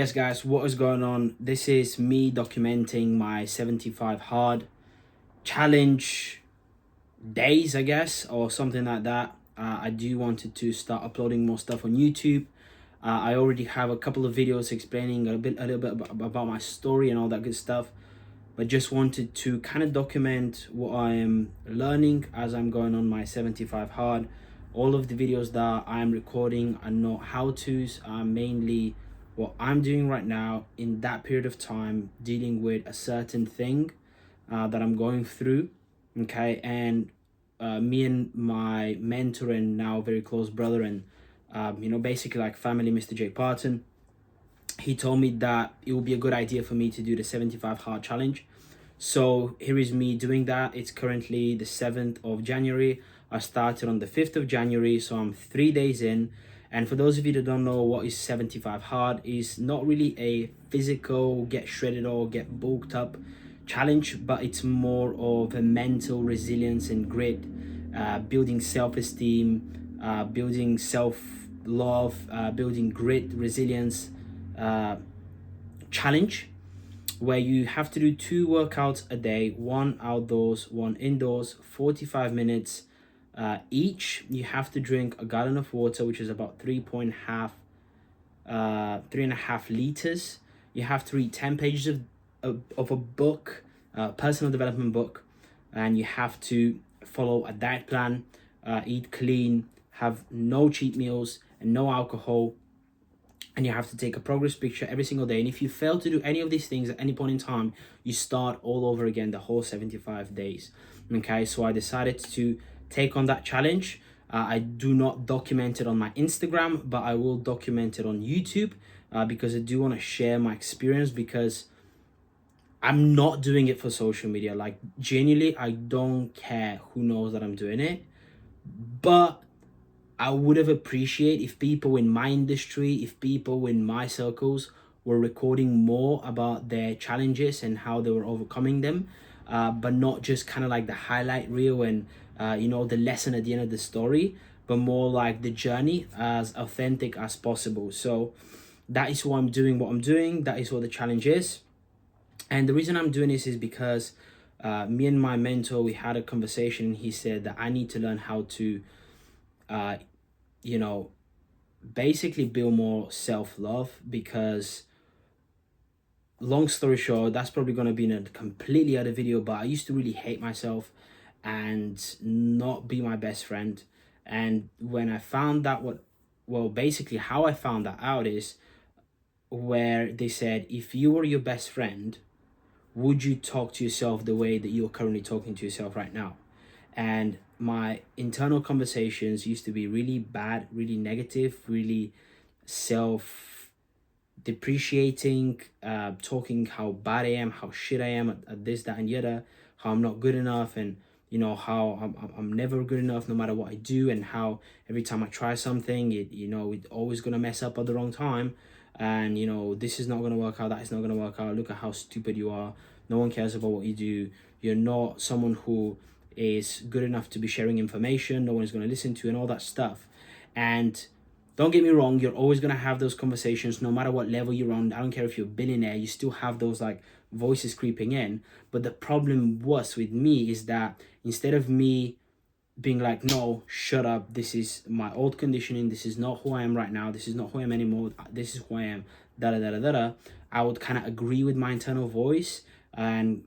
Yes guys, what is going on? This is me documenting my 75 hard challenge days, I guess, or something like that. I do wanted to start uploading more stuff on YouTube. I already have a couple of videos explaining a little bit about my story and all that good stuff, but just wanted to kind of document what I am learning as I'm going on my 75 hard. All of the videos that I'm recording are not how-tos, are mainly what I'm doing right now in that period of time, dealing with a certain thing that I'm going through. Okay, and me and my mentor and now very close brother and basically like family, Mr. Jay Parton, he told me that it would be a good idea for me to do the 75 hard challenge. So here is me doing that. It's currently the 7th of January. I started on the 5th of January, so I'm 3 days in. And for those of you that don't know what is 75 hard, is not really a physical get shredded or get bulked up challenge, but it's more of a mental resilience and grit, building self-esteem, building self-love, building grit, resilience challenge, where you have to do 2 workouts a day, one outdoors, one indoors, 45 minutes each. You have to drink a gallon of water, which is about 3.5 liters. You have to read 10 pages of a book, personal development book, and you have to follow a diet plan, eat clean, have no cheat meals and no alcohol, and you have to take a progress picture every single day. And if you fail to do any of these things at any point in time, you start all over again the whole 75 days. Okay, so I decided to take on that challenge. I do not document it on my Instagram, but I will document it on YouTube because I do want to share my experience, because I'm not doing it for social media. Like, genuinely, I don't care who knows that I'm doing it. But I would have appreciated if people in my industry, if people in my circles were recording more about their challenges and how they were overcoming them, but not just kind of like the highlight reel and the lesson at the end of the story, but more like the journey as authentic as possible. So that is why I'm doing what I'm doing. That is what the challenge is. And the reason I'm doing this is because me and my mentor, we had a conversation, and he said that I need to learn how to uh, you know, basically build more self-love, because long story short, that's probably going to be in a completely other video, but I used to really hate myself and not be my best friend. And when I found that basically how I found that out is where they said, if you were your best friend, would you talk to yourself the way that you're currently talking to yourself right now? And my internal conversations used to be really bad, really negative, really self depreciating, talking how bad I am, how shit I am at this, that, and the other, how I'm not good enough, and how I'm never good enough no matter what I do, and how every time I try something, it's always gonna mess up at the wrong time, and this is not gonna work out, that is not gonna work out. Look at how stupid you are. No one cares about what you do. You're not someone who is good enough to be sharing information. No one is going to listen to, and all that stuff. And don't get me wrong, you're always going to have those conversations no matter what level you're on. I don't care if you're a billionaire, you still have those like voices creeping in. But the problem was with me is that instead of me being like, no, shut up, this is my old conditioning, this is not who I am right now, this is not who I am anymore, this is who I am, da da da da da, I would kind of agree with my internal voice and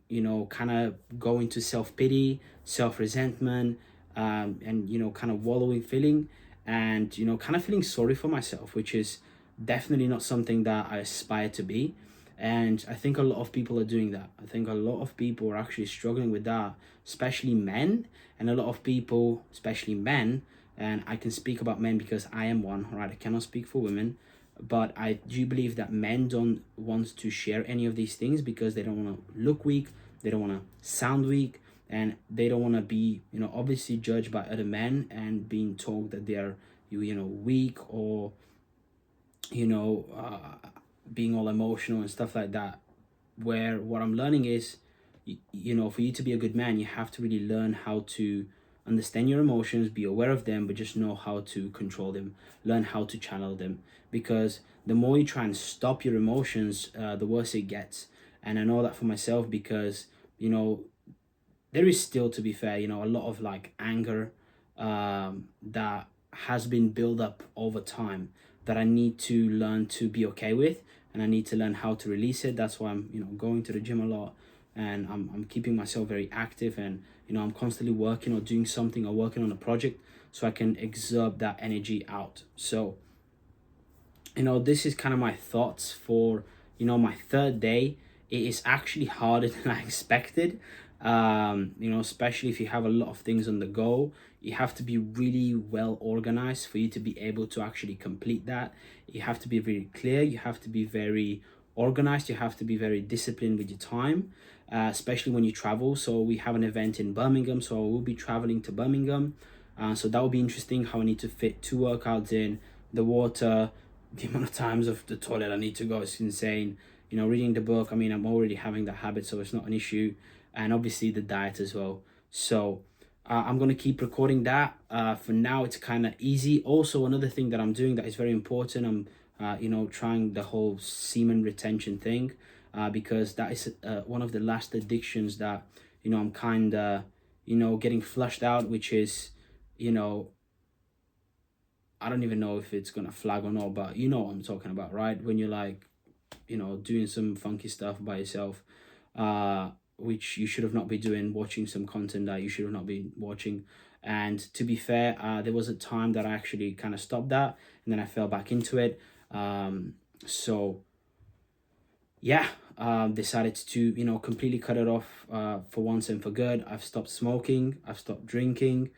kind of go into self-pity, self-resentment, and kind of wallowing feeling, and kind of feeling sorry for myself, which is definitely not something that I aspire to be. And I think a lot of people are doing that. I think a lot of people are actually struggling with that, especially men. And a lot of people, especially men, and I can speak about men because I am one, right? I cannot speak for women, but I do believe that men don't want to share any of these things because they don't want to look weak, they don't want to sound weak, and they don't want to be, obviously judged by other men and being told that they're, weak, or, being all emotional and stuff like that. Where what I'm learning is, for you to be a good man, you have to really learn how to understand your emotions, be aware of them, but just know how to control them, learn how to channel them. Because the more you try and stop your emotions, the worse it gets. And I know that for myself because, you know, there is still, to be fair, you know, a lot of like anger that has been built up over time that I need to learn to be okay with, and I need to learn how to release it. That's why I'm, you know, going to the gym a lot, and I'm keeping myself very active, and you know, I'm constantly working or doing something or working on a project so I can exert that energy out. So, you know, this is kind of my thoughts for, you know, my third day. It is actually harder than I expected. You know, especially if you have a lot of things on the go, you have to be really well organized for you to be able to actually complete that. You have to be very clear, you have to be very organized, you have to be very disciplined with your time, especially when you travel. So we have an event in Birmingham, so I will be traveling to Birmingham. So that will be interesting, how I need to fit 2 workouts in, the water, the amount of times of the toilet I need to go is insane. You know, reading the book, I mean, I'm already having that habit, so it's not an issue. And obviously the diet as well. So I'm going to keep recording that. For now, it's kind of easy. Also, another thing that I'm doing that is very important, I'm, you know, trying the whole semen retention thing, because that is one of the last addictions that, you know, I'm kind of, you know, getting flushed out, which is, you know, I don't even know if it's gonna flag or not, but you know what I'm talking about, right? When you're like, you know, doing some funky stuff by yourself, which you should have not been doing, watching some content that you should have not been watching. And to be fair, there was a time that I actually kind of stopped that, and then I fell back into it. So yeah, decided to, you know, completely cut it off for once and for good. I've stopped smoking, I've stopped drinking,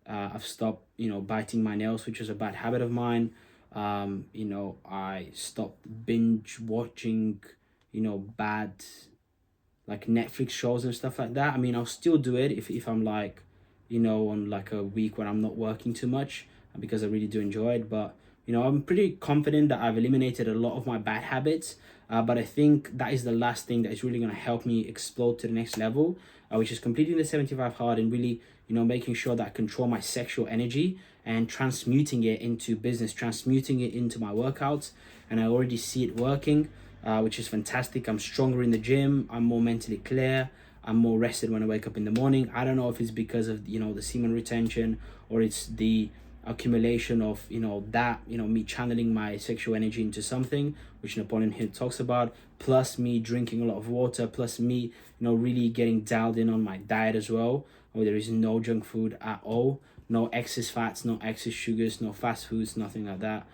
I've stopped, you know, biting my nails, which was a bad habit of mine. You know, I stopped binge watching, you know, bad like Netflix shows and stuff like that. I mean, I'll still do it if I'm like, you know, on like a week when I'm not working too much, because I really do enjoy it. But you know, I'm pretty confident that I've eliminated a lot of my bad habits. But I think that is the last thing that is really going to help me explode to the next level, which is completing the 75 hard and really, you know, making sure that I control my sexual energy and transmuting it into business, transmuting it into my workouts. And I already see it working, which is fantastic. I'm stronger in the gym. I'm more mentally clear. I'm more rested when I wake up in the morning. I don't know if it's because of, you know, the semen retention, or it's the accumulation of, you know, that, you know, me channeling my sexual energy into something, which Napoleon Hill talks about, plus me drinking a lot of water, plus me, you know, really getting dialed in on my diet as well, where there is no junk food at all, no excess fats, no excess sugars, no fast foods, nothing like that.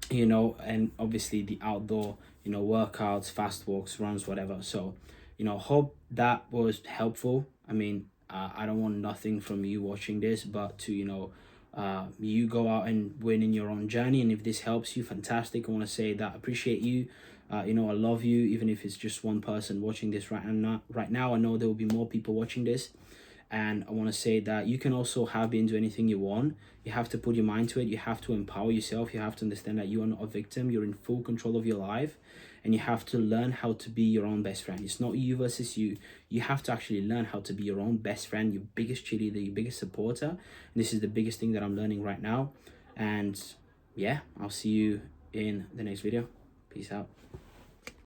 You know, and obviously the outdoor, you know, workouts, fast walks, runs, whatever. So, you know, hope that was helpful. I mean, I don't want nothing from you watching this, but to, you know, you go out and win in your own journey. And if this helps you, fantastic. I want to say that I appreciate you. You know, I love you, even if it's just one person watching this right now. I know there will be more people watching this. And I want to say that you can also have been do anything you want. You have to put your mind to it. You have to empower yourself. You have to understand that you are not a victim. You're in full control of your life. And you have to learn how to be your own best friend. It's not you versus you. You have to actually learn how to be your own best friend, your biggest cheerleader, your biggest supporter. And this is the biggest thing that I'm learning right now. And yeah, I'll see you in the next video. Peace out.